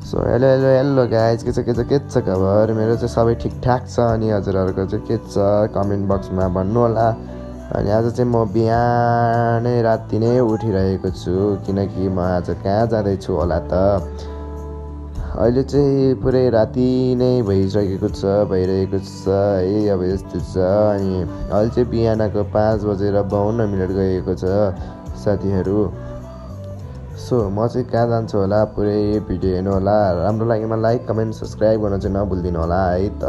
So hello hello hello guys के छ खबर मेरो चाहिँ सबै ठिकठाक छ अनि हजुरहरूको चाहिँ के छ कमेन्ट बक्समा भन्नु होला। अनि आज चाहिँ म बिहानै राति नै उठिरहेको छु किनकि म आज कहाँ जाँदैछु होला त। अहिले चाहिँ पुरै राति नै भइरहेको छ है। अब यस्तो छ अनि अहिले चाहिँ बिहानको 5:52 गएको छ साथीहरू। सो म चाहिँ कहाँ जान्छु होला पुरै भिडियो हेर्नु होला। राम्रो लागेमा लाइक कमेन्ट सब्सक्राइब गर्न चाहिँ नभुलिदिनु होला है त।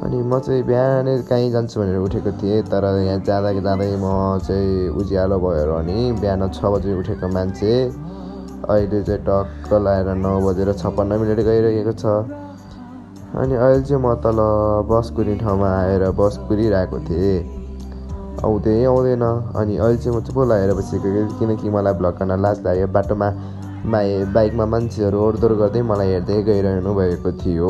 अनि म चाहिँ बिहानै कहीँ जान्छु भनेर उठेको थिएँ तर यहाँ जाँदै म चाहिँ उज्यालो भयो अनि बिहान 6 बजे उठेको मान्छे अहिले चाहिँ टक्क लगाएर 9:56 गइरहेको छ। अनि अहिले चाहिँ म तल बस कुर्ने ठाउँमा आएर बस कुरिरहेको थिएँ, आउँदैन। अनि अहिले चाहिँ म चुप लागेर बसेको किनकि मलाई भ्लग गर्न लाज लाग्यो। बाटोमा बाइकमा मान्छेहरू ओहोरदोहोर गर्दै मलाई हेर्दै गइरहनु भएको थियो।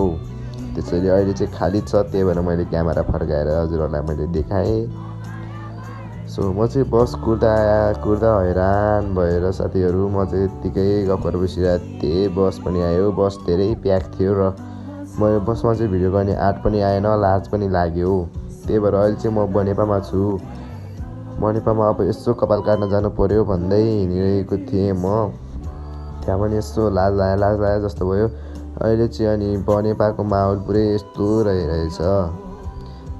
त्यसैले अहिले चाहिँ खाली छ, त्यही भएर मैले क्यामेरा फर्काएर हजुरहरूलाई मैले देखाएँ। सो म चाहिँ बस कुर्दा हैरान भएर साथीहरू म चाहिँ यत्तिकै गफहरू बसिरहेको थिएँ। बस पनि आयो, बस धेरै प्याक थियो र मैले बसमा चाहिँ भिडियो गर्ने आँट पनि आएन, लाज पनि लाग्यो। त्यही भएर अहिले चाहिँ म बनेपामा छु। बनेपामा अब यसो कपाल काट्न जानु पर्यो भन्दै हिँडिरहेको थिएँ म। त्यहाँ पनि यस्तो लाज लाग्यो जस्तो भयो अहिले चाहिँ। अनि बनेपाको माहौल पुरै यस्तो रहिरहेछ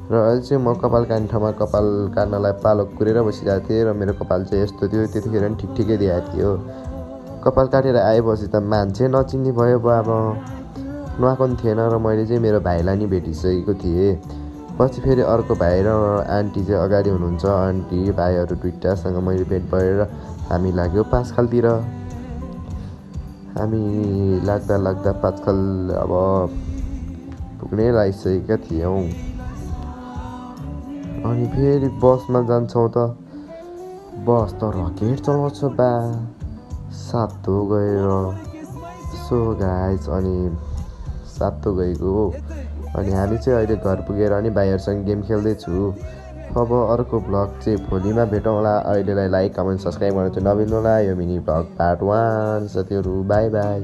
र अहिले चाहिँ म कपाल काट्ने ठाउँमा कपाल काट्नलाई पालो कुरेर बसिरहेको थिएँ र मेरो कपाल चाहिँ यस्तो थियो। त्यतिखेर पनि ठिकै दिएको थियो। कपाल काटेर आएपछि त मान्छे नचिन्ने भयो अब नुहाएको पनि थिएन र मैले चाहिँ मेरो भाइलाई नि भेटिसकेको थिएँ। पछि फेरि अर्को भाइ र आन्टी चाहिँ अगाडि हुनुहुन्छ। आन्टी भाइहरू दुइटासँग मैले भेट भएर हामी लाग्यो पाँचखालतिर। हामी लाग्दा पाँचखाल अब पुग्नै लागिसकेका थियौँ। अनि फेरि बसमा जान्छौँ त बस त रकेट चलाउँछ बा सातो गएर। सो गाइज अनि सातो गएको अनि हामी चाहिँ अहिले घर पुगेर अनि भाइहरूसँग गेम खेल्दैछु। अब अर्को भ्लग चाहिँ भोलिमा भेटौँला। अहिलेलाई लाइक कमेन्ट सब्सक्राइब गर्न चाहिँ नबिर्नु होला। यो मिनी भ्लग पार्ट 1 साथीहरू, बाई बाई।